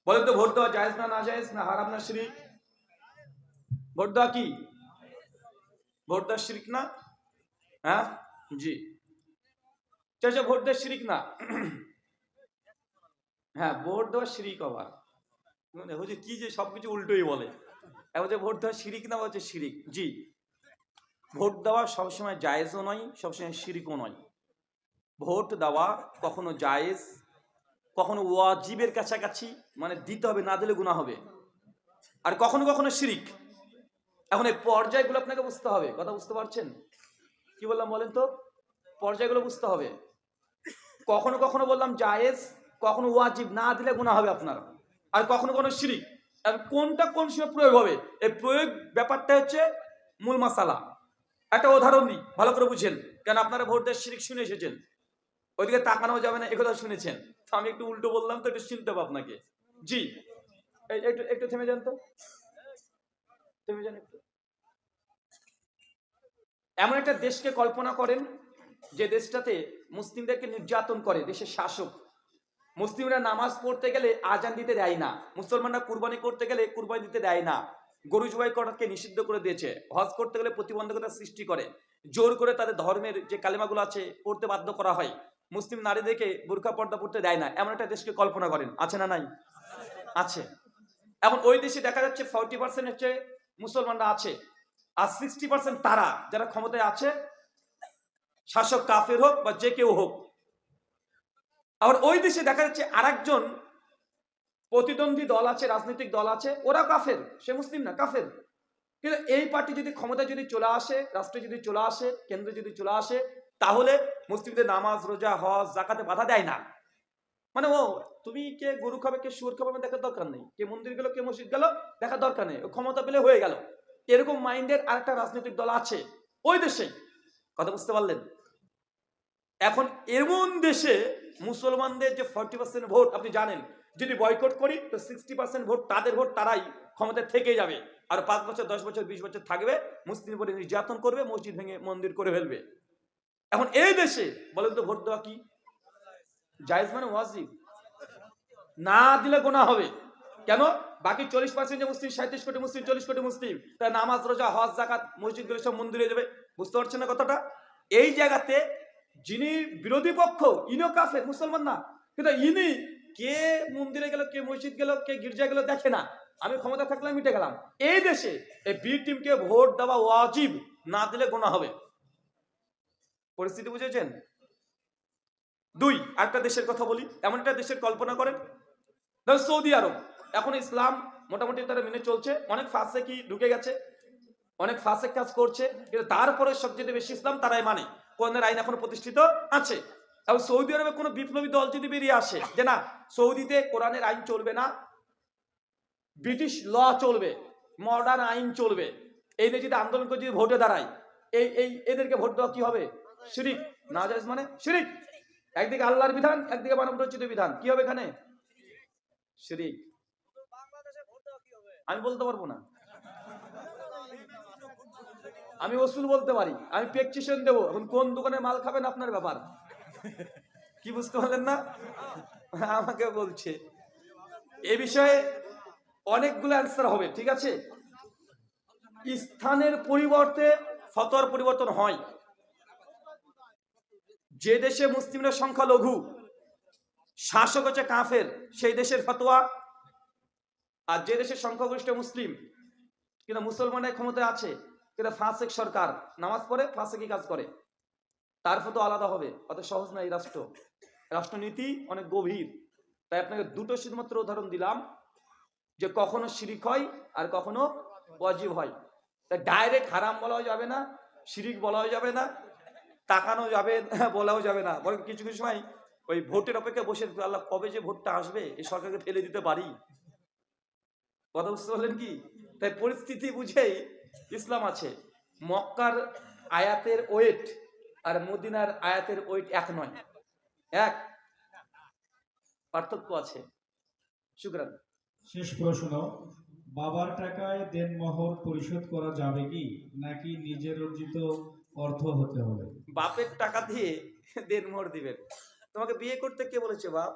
বলেন তো ভোট দেওয়া জায়েজ না জায়েজ, না হারাম না শিরিক? ভোট দেওয়া কি? ভোট দেওয়া শিরিক না? হ্যাঁ জি, চাচা ভোট দেওয়া শিরিক না? হ্যাঁ, ভোট দেওয়া শিরিক আবার মানে হচ্ছে কি যে সবকিছু উল্টোই বলে। এখন যে ভোট দেওয়া শিরিক না হচ্ছে শিরিক। জি, ভোট দেওয়া সবসময় জায়েজও নয়, সবসময় শিরিকও নয়। ভোট দেওয়া কখনো জায়েজ, কখনো ওয়াজিবের কাছাকাছি, মানে দিতে হবে, না দিলে গুনাহ হবে, আর কখনো কখনো শিরিক। এখন এই পর্যায়গুলো আপনাকে বুঝতে হবে। কথা বুঝতে পারছেন কি বললাম বলেন তো? পর্যায়গুলো বুঝতে হবে। কখনো কখনো বললাম জায়েজ, কখনো ওয়াজিব, না দিলে গুনাহ হবে আপনার, আর কখনো কখনো শিরিক। এখন কোনটা কোন সময় প্রয়োগ হবে, এই প্রয়োগ ব্যাপারটা হচ্ছে মূল মাসালা। একটা উদাহরণ দিই, ভালো করে বুঝেন, কেন আপনারা ভোট দেওয়ার শিরিক শুনে এসেছেন, ওইদিকে তাকানো যাবে না একথা শুনেছেন। তো আমি একটু উল্টো বললাম, তো একটু শুনতে হবে আপনাকে। জি, একটু একটু থেমে যান তো, থেমে যান একটু। এমন একটা দেশকে কল্পনা করেন যে দেশটাতে মুসলিমদেরকে নির্যাতন করে দেশের শাসক। মুসলিমরা নামাজ পড়তে গেলে আজান দিতে দেয় না, মুসলমানরা কুরবানি করতে গেলে কুরবানি দিতে দেয় না, গরু জবাই করাকে নিষিদ্ধ করে দিয়েছে, হজ করতে গেলে প্রতিবন্ধকতা সৃষ্টি করে, জোর করে তাদের ধর্মের যে কালিমাগুলো আছে পড়তে বাধ্য করা হয়, মুসলিম নারীদেরকে বোরকা পর্দা পড়তে দেয় না। এমন একটা দেশকে কল্পনা করেন, আছে না নাই? আছে। এখন ওই দেশে দেখা যাচ্ছে 40% হচ্ছে মুসলমানরা আছে, আর 60% তারা যারা ক্ষমতায় আছে, শাসক কাফের হোক বা যে কেউ হোক। আবার ওই দেশে দেখা যাচ্ছে আরেকজন প্রতিদ্বন্দ্বী দল আছে, রাজনৈতিক দল আছে, ওরা কাফের, সে মুসলিম না, কাফের। কিন্তু এই পার্টি যদি ক্ষমতায় যদি চলে আসে, রাষ্ট্রে যদি চলে আসে, কেন্দ্রে যদি চলে আসে, তাহলে মুসলিমদের নামাজ রোজা হজ জাকাতে বাধা দেয় না। মানে ও, তুমি কে গরু খাবে কে শুয়োর খাবে দেখার দরকার নেই, কে মন্দির গেল কে মসজিদ গেল দেখার দরকার নেই, ক্ষমতা পেলে হয়ে গেল। এরকম মাইন্ডের আরেকটা রাজনৈতিক দল আছে ওই দেশে। কথা বুঝতে পারলেন? এখন এমন দেশে মুসলমানদের যে 40% ভোট, আপনি জানেন যদি বয়কট করি তো 60% ভোট তাদের ভোট, তারাই ক্ষমতায় থেকে যাবে, আর 5 বছর 10 বছর 20 বছর থাকবে, মুসলিম উপরে নির্যাতন করবে, মসজিদ ভেঙে মন্দির করে ফেলবে। এখন এই দেশে বলেন তো ভোট দেওয়া কি জায়েজ মানে ওয়াজিব? না দিলে গোনা হবে। কেন? বাকি 40% যে মুসলিম, 37 কোটি মুসলিম, 40 কোটি মুসলিম, তার নামাজ রোজা হজ জাকাত মসজিদগুলো সব মন্দিরে যাবে। বুঝতে পারছেন না কথাটা? এই জায়গাতে যিনি বিরোধী পক্ষ, ইনিও কাফের, মুসলমান না, কিন্তু ইনি কে মন্দিরে গেল কে মসজিদ গেল কে গির্জা গেল দেখে না, আমি ক্ষমতা থাকলে মিটে গেলাম। এই দেশে এই বি টিমকে ভোট দেওয়া ওয়াজিব, না দিলে গোনা হবে। পরিস্থিতি বুঝেছেন? দুই, আরেকটা দেশের কথা বলি। এমন একটা দেশের কল্পনা করেন, ধর সৌদি আরব। এখন ইসলাম মোটামুটি তারা মেনে চলছে, অনেক ফাসেকি ঢুকে গেছে, অনেক ফাসেক কাজ করছে, কিন্তু তারপরে সবচেয়ে বেশি ইসলাম তারাই মানে, কোরআনের আইন এখনো প্রতিষ্ঠিত আছে। এবং সৌদি আরবে কোনো বিপ্লবী দল যদি বেরিয়ে আসে যে না সৌদিতে কোরআনের আইন চলবে না, ব্রিটিশ ল চলবে, মডার্ন আইন চলবে, এই নিয়ে যদি আন্দোলন করে যদি ভোটে দাঁড়ায়, এই এদেরকে ভোট দেওয়া কি হবে? শিরিক। না জায়েজ মানে শিরিক। একদিকে আল্লাহর বিধান, একদিকে মানব রচিত বিধান, কি হবে এখানে? শিরিক। আমি বলতে পারবো না, আমি ওসুল বলতে পারি, আমি প্রেসক্রিপশন দেবো, এখন কোন দোকানে মাল খাবেন আপনার ব্যাপার। কি বুঝতে পারলেন না? আমাকে বলছে এ বিষয়ে অনেকগুলো অ্যান্সার হবে, ঠিক আছে? স্থানের পরিবর্তে ফতোয়ার পরিবর্তন হয়। যে দেশে মুসলিমরা সংখ্যালঘু, শাসক হচ্ছে কাফের, সেই দেশের ফতোয়া, আর যে দেশের সংখ্যাগরিষ্ঠ মুসলিম কিন্তু মুসলমানের ক্ষমতায় আছে কিন্তু ফাসেক সরকার, নামাজ পড়ে ফাসেকি কাজ করে, তার ফতোয়া আলাদা হবে। অত সহজ না এই রাষ্ট্র, রাষ্ট্রনীতি অনেক গভীর। তাই আপনাকে দুটো শুধুমাত্র উদাহরণ দিলাম যে কখনো শিরিক হয় আর কখনো ওয়াজিব হয়। তাই ডাইরেক্ট হারাম বলাও যাবে না, শিরিক বলাও যাবে না, তাকানো যাবে না, বলাও যাবে না। বরং কিছু কিছু সময় ওই ভোটের অপেক্ষা বসে আল্লাহ কবে যে ভোটটা আসবে এই সরকারকে ফেলে দিতে পারি। কথা বুঝতে পারলেন কি? তাই পরিস্থিতি বুঝেই ইসলাম আছে। মক্কার আয়াতের ওয়েট আর মদিনার আয়াতের ওয়েট এক নয়, এক, পার্থক্য আছে। শুকরান। শেষ প্রশ্ন, বাবার টাকায় দেনমোহর পরিশোধ করা যাবে কি, নাকি নিজের অর্জিত অর্থ হতে হবে? বাপের টাকা দিয়ে দেনমোহর দিবেন? তোমাকে বিয়ে করতে কে বলেছে বাপ?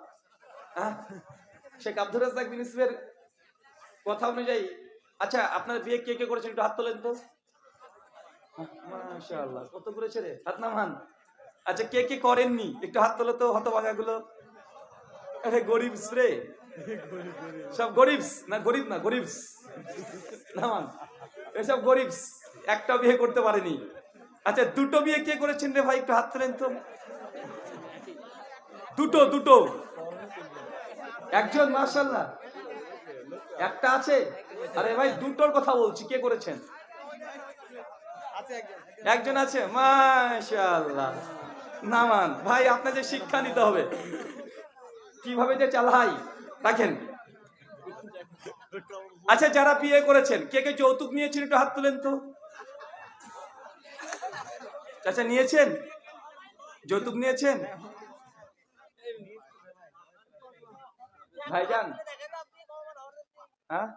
শেখ আব্দুর রাজ্জাক বিন ইউসুফের কথা অনুযায়ী, আচ্ছা আপনার বিয়ে কে কে করেছেন একটু হাত তোলেন তো। মাশাআল্লাহ, কত করেছে রে, হাত নামান। আচ্ছা কে কে করেননি একটু হাত তোলো তো, হতভাগা গুলো। আরে গরিব রে, সব গরিব না, গরিব না, গরিব নামান, এসব গরিব, একটা বিয়ে করতে পারেনি। আচ্ছা দুটো বিয়ে কে করেছেন রে ভাই, একটু হাত তোলেন তো। দুটো দুটো, একজন মাশাআল্লাহ, একটা আছে। আরে ভাই দুটোর কথা বলছি, কে করেছেন? একজন আছে, মাশাআল্লাহ। নামান ভাই, আপনাদের শিক্ষা নিতে হবে কিভাবে যে চালাই, রাখেন। আচ্ছা যারা বিয়ে করেছেন কে কে যৌতুক নিয়েছেন একটু হাত তুলেন তো। আচ্ছা নিয়েছেন, যৌতুক নিয়েছেন ভাইজান? হ্যাঁ,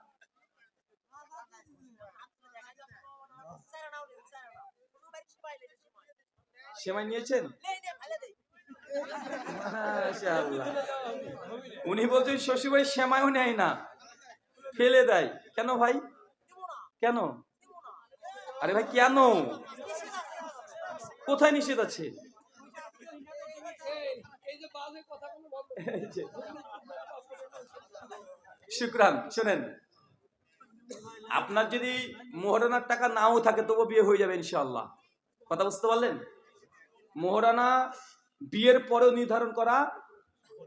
সেমাই নিয়েছেন? মাশাআল্লাহ। উনি বলছেন শ্বশুরবাড়ির সেমাইও নেয় না, ফেলে দেয়। কেন ভাই, কেন? আরে ভাই কেন, কোথায় নিষেধ আছে? শুকরান। শোনেন, আপনার যদি মোহরানার টাকা নাও থাকে তবু বিয়ে হয়ে যাবে ইনশাআল্লাহ। কথা বুঝতে পারলেন? মোহরানা বিয়ের পরেও নির্ধারণ করা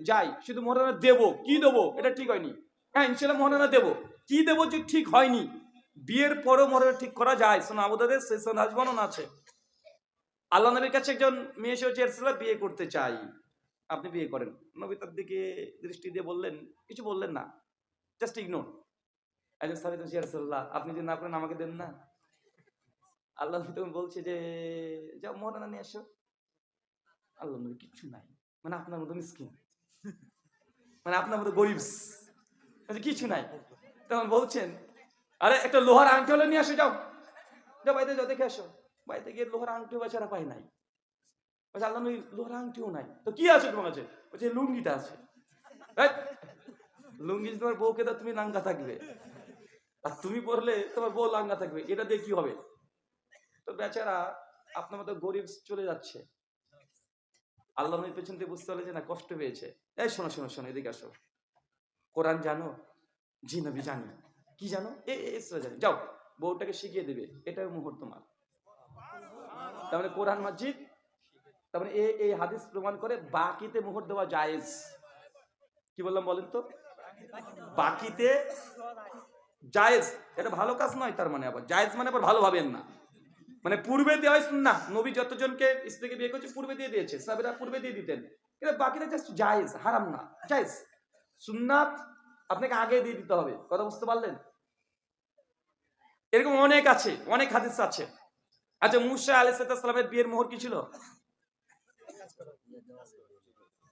যায়, শুধু মোহরানা দেবো কি দেবো এটা ঠিক হয়নি, হ্যাঁ ইনশাআল্লাহ মোহরানা দেবো, কি দেবো যে ঠিক হয়নি, বিয়ের পরেও মোহরানা ঠিক করা যায়। শোনা আবুদাদের সেশন হাজবানন আছে। আল্লাহ নবীর কাছে একজন মেয়ে এসে হচ্ছে রাসূলুল্লাহ বিয়ে করতে চাই, আপনি বিয়ে করেন। নবী তার দিকে দৃষ্টি দিয়ে বললেন, কিছু বললেন না, জাস্ট ইগনোর। একজন সাহাবী বলছে, ইয়া রাসূলুল্লাহ আপনি যদি না করেন আমাকে দেন না। আল্লাহ নবী তখন বলছে যে যাও মোহরানা নিয়ে আসো। আল্লাহ নবী কিচ্ছু নাই, মানে আপনার মতো মিসকিন, মানে আপনার মতো গরিব, কিছু নাই। তখন বলছেন, আরে একটা লোহার আংটি হলে নিয়ে আসো, যাও যাও বাড়িতে যাও দেখে আসো। বাড়িতে গিয়ে লোহার আংটিও বেচারা পাই নাই। বলছে আল্লাহ নবী লোহার আংটিও নাই, তো কি আছে তোমার কাছে? বলছে লুঙ্গিটা আছে। এই, লুঙ্গি তোমার বউকে দাও তুমি লাঙ্গা থাকবে, আর তুমি পরলে তোমার বউ লাঙ্গা থাকবে, এটা দিয়ে কি হবে? তো বেচারা আপনার মতো গরিব চলে যাচ্ছে। আল্লাহ নবীর পেছন দিয়ে বুঝতে পারলে যে না, কষ্ট পেয়েছে। এই শোনো শোনো শোনো, এদিকে আসো। কোরআন জানো? জি নবী জানি। কি জানো? জানি। যাও বউটাকে শিখিয়ে দেবে, এটাই মুহূর্ত তোমার। তার মানে কোরআন মাজিদ, তার মানে এই হাদিস প্রমাণ করে বাকিতে মোহর দেওয়া জায়েজ। কি বললাম বলেন তো? বাকিতে জায়েজ, এটা ভালো কাজ নয়। তার মানে আবার জায়েজ মানে আবার ভালো ভাবেন না, মানে পূর্বে দেওয়া সুন্নাহ। নবী যতজনকে স্ত্রীকে বিয়ে করছে পূর্বে দিয়ে দিয়েছে, সাহাবীরা পূর্বে দিয়ে দিতেন। কিন্তু বাকিটা জাস্ট জায়েজ, হারাম না, জায়েজ। সুন্নাত আপনাকে আগে দিয়ে দিতে হবে। কথা বুঝতে পারলেন? এরকম অনেক আছে, অনেক হাদিস আছে। আচ্ছা মুসা আলাইহিস সালামের বিয়ের মোহর কি ছিল?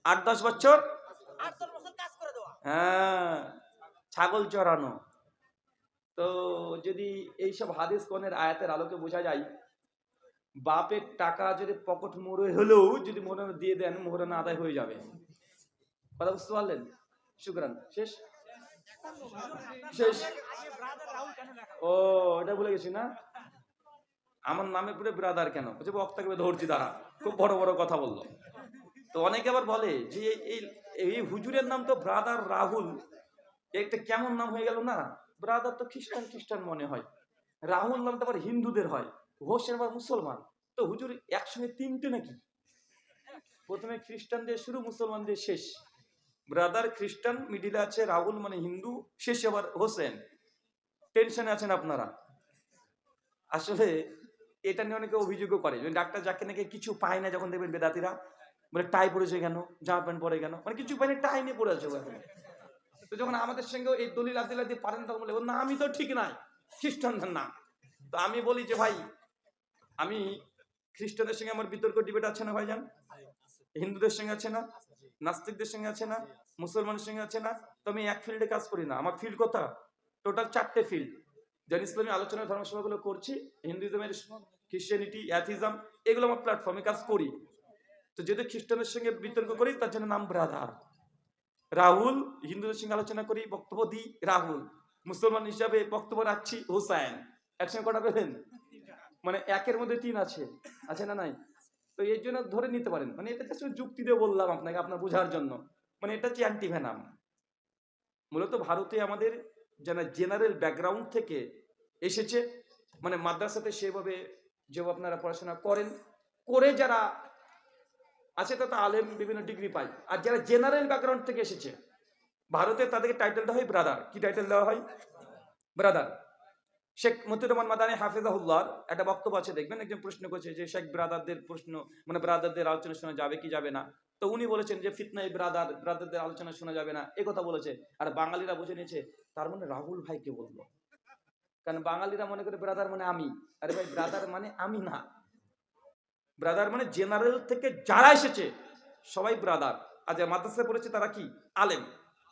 8-10 বছর, হ্যাঁ, ছাগল চড়ানো। তো যদি এইসব হাদিস কোনের আয়াতের আলোকে বোঝা যায়, বাপের টাকা যদি পকেট মোড়ে হলেও যদি মোহরানা দিয়ে দেন, মোহরানা আদায় হয়ে যাবে। কথা বুঝতে পারলেন? শুকরান। শেষ শেষ। ও এটা ভুলে গেছি না, আমার নামে পুরো ব্রাদার কেন? বলছে বক্তাকে ধরছি দাঁড়া, খুব বড় বড় কথা বললো। তো অনেকে আবার বলে যে এই হুজুরের নাম তো ব্রাদার রাহুল, একটা কেমন নাম হয়ে গেল না? ব্রাদার তো খ্রিস্টান খ্রিস্টান মনে হয়, রাহুল নামটা আবার হিন্দুদের হয়, হোসেন আবার মুসলমান। তো হুজুর একসঙ্গে তিনটে নাকি? প্রথমে খ্রিস্টান দিয়ে শুরু, মুসলমান দিয়ে শেষ। ব্রাদার খ্রিস্টান, মিডিলে আছে রাহুল মানে হিন্দু, শেষে আবার হোসেন। টেনশনে আছেন আপনারা। আসলে এটা নিয়ে অনেকে অভিযোগ করে, ডাক্তার যাকে নাকি কিছু পায় না, যখন দেখবেন বেদাতিরা বলে টাই পড়েছে কেন, জামা প্যান্ট পরে কেন, মানে কিছু পায়নি, টাই নিয়ে পড়ে আছে। তো যখন আমাদের সঙ্গে এই দলিল আদিল্লাহ দিয়ে পারেন, তখন বলে ওর নামই তো ঠিক নাই, খ্রিস্টানদের নাম। তো আমি বলি যে ভাই, আমি খ্রিস্টানদের সঙ্গে আমার বিতর্ক ডিবেট আছে না ভাইজান? হিন্দুদের সঙ্গে আছে না, নাস্তিকদের সঙ্গে আছে না, মুসলমানের সঙ্গে আছে না? তো আমি এক ফিল্ডে কাজ করি না, আমার ফিল্ড কথা টোটাল 4টে ফিল্ড। যেন ইসলামী আলোচনা ধর্মসভাগুলো করছি, হিন্দুইজমের, খ্রিস্টানিটি, অ্যাথিজম, এগুলো আমার প্ল্যাটফর্মে কাজ করি। তো যদি খ্রিস্টানের সঙ্গে বিতর্ক করি, তার জন্য নাম ব্রাদার। রাহুল, হিন্দুদের সঙ্গে আলোচনা করি, বক্তব্য দিই রাহুল, মুসলমান হিসাবে বক্তব্য রাখছি হুসাইন। একসঙ্গে কটা পেলেন? মানে একের মধ্যে তিন আছে, আছে না নাই? তো এই জন্য ধরে নিতে পারেন, মানে এটা জাস্ট যুক্তি দিয়ে বললাম আপনাকে আপনার বোঝার জন্য। মানে এটা হচ্ছে অ্যান্টিভেনাম। মূলত ভারতে আমাদের যারা জেনারেল ব্যাকগ্রাউন্ড থেকে এসেছে, মানে মাদ্রাসাতে সেভাবে যেভাবে আপনারা পড়াশোনা করেন, করে যারা আছে তাতে আলেম বিভিন্ন ডিগ্রি পায়, আর যারা জেনারেল ব্যাকগ্রাউন্ড থেকে এসেছে ভারতে তাদেরকে টাইটেল দেওয়া হয় ব্রাদার। কি টাইটেল দেওয়া হয়? ব্রাদার। শেখ মতিউর রহমান মাদানী হাফিজাহুল্লাহর একটা বক্তব্য আছে, দেখবেন একজন প্রশ্ন করেছে যে শেখ ব্রাদারদের প্রশ্ন, মানে ব্রাদারদের আলোচনা শোনা যাবে কি যাবে না। তো উনি বলেছেন যে ফিতনাই ব্রাদারদের আলোচনা শোনা যাবে না, এ কথা বলেছে। আর বাঙালিরা বুঝে নিয়েছে তার মানে রাহুল ভাইকে বললো, কারণ বাঙালিরা মনে করে ব্রাদার মানে আমি। আরে ভাই, ব্রাদার মানে আমি না, ব্রাদার মানে জেনারেল থেকে যারা এসেছে সবাই ব্রাদার। আর যারা মাদ্রাসায় পড়েছে তারা কি? আলেম।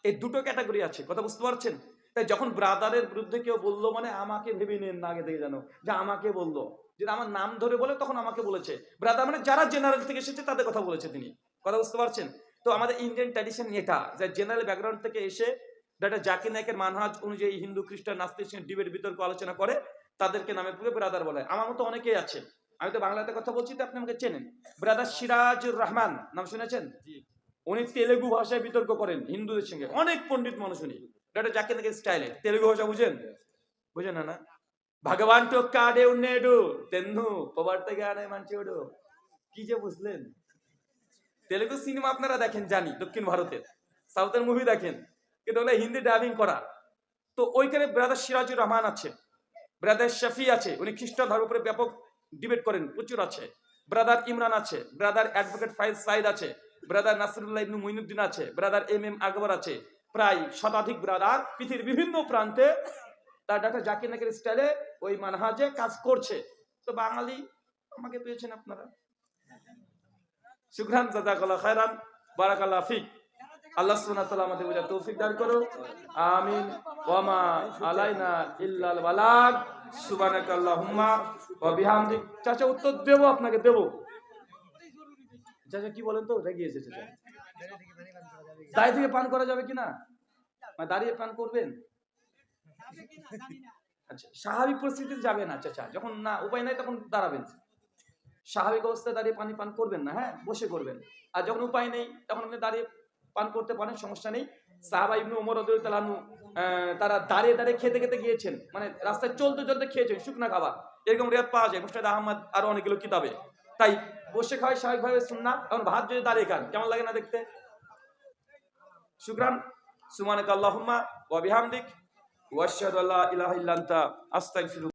এই দুটো ক্যাটাগরি আছে, কথা বুঝতে পারছেন? তাই যখন ব্রাদারের বিরুদ্ধে কেউ বললো, মানে আমাকে ভেবে নেন না আগে থেকে, জানো যে আমাকে বললো, যদি আমার নাম ধরে বলে তখন আমাকে বলেছে। ব্রাদার মানে যারা জেনারেল থেকে এসেছে তাদের কথা বলেছে তিনি, কথা বুঝতে পারছেন? তো আমাদের ইন্ডিয়ান ট্র্যাডিশন এটা, যে জেনারেল ব্যাকগ্রাউন্ড থেকে এসে ডক্টর জাকির নায়কের মানহাজ অনুযায়ী হিন্দু খ্রিস্টান নাস্তিক ডিবেট বিতর্ক আলোচনা করে, তাদেরকে নামে পূর্বে ব্রাদার বলে। আমার মতো অনেকেই আছে, আমি তো বাংলাতে কথা বলছি তো আপনি আমাকে চেনেন। ব্রাদার সিরাজুর রহমান নাম শুনেছেন? উনি তেলেগু ভাষায় বিতর্ক করেন হিন্দুদের সঙ্গে, অনেক পণ্ডিত মানুষ উনি। ডক্টর জাকির নায়কের স্টাইলে তেলেগু ভাষা বুঝেন? বুঝেন না? ভগবান টোকাডে উন্নেডু তেন্নু পবার্তগানে মানচিওডু। কি যে বুঝলেন? তেলেগু সিনেমা আপনারা দেখেন জানি, দক্ষিণ ভারতের সাউথের মুভি দেখেন, কিন্তু ওগুলো হিন্দি ডাবিং করা। তো ওইখানে ব্রাদার সিরাজুর রহমান আছে, ব্রাদার শফি আছে, উনি খ্রিস্টান ধর্মের উপরে ব্যাপক ডিবেট করেন, প্রচুর আছে। ব্রাদার ইমরান আছে, ব্রাদার অ্যাডভোকেট ফাইজ সাইদ আছে, ব্রাদার নাসিরুল্লাহ ইবনে মুইনুদ্দিন আছে, ব্রাদার এম আকবর আছে। প্রায় শতাধিক ব্রাদার পৃথিবীর বিভিন্ন প্রান্তে তার ডক্টর জাকির নায়কের স্টাইলে ওই মানহাজে কাজ করছে। তো বাঙালি আমাকে পেয়েছেন আপনারা, শুকরান, জাযাকাল্লাহ খায়রান, বারাকাল্লাহ ফিক। আল্লাহ সুবহানাহু ওয়া তাআলা আমাদের বুঝার তৌফিক দান করো, আমিন। ওয়া মা আলাইনা ইল্লাল বালাগ। সুবহানাকাল্লাহুম্মা ওয়া বিহামদিক। চাচা উত্তর দেব, আপনাকে দেব। চাচা কি বলেন তো, রেগে এসেছে চাচা। দাঁড়িয়ে থেকে পান করা যাবে কিনা? মানে দাঁড়িয়ে পান করবেন? আচ্ছা, স্বাভাবিক পরিস্থিতিতে যাবে না চাচা, যখন না উপায় নাই তখন দাঁড়াবেন। স্বাভাবিক অবস্থায় দাঁড়িয়ে পান করবেন না, হ্যাঁ বসে করবেন। আর যখন উপায় নেই তখন আপনি দাঁড়িয়ে পান করতে পারেন, সমস্যা নেই। সাহাবা ইবনে ওমর রাদিয়াল্লাহু আনহু তারা দাঁড়িয়ে দাঁড়িয়ে খেতে খেতে গিয়েছেন, মানে রাস্তায় চলতে চলতে খেয়েছেন শুকনা খাবার, এরকম রিয়াদ পাওয়া যায় মুস্তাদ আহমদ আর অনেকগুলো কিতাবে। তাই বসে খাওয়াই স্বাভাবিকভাবে সুন্নাহ। এখন ভাত যদি দাঁড়িয়ে খান কেমন লাগে না দেখতে? শুকরান, সুবহানাকাল্লাহুম্মা ওয়া বিহামদিক ওয়া আশহাদু আল্লা ইলাহা ইল্লা আনতা আস্তাগফিরুকা।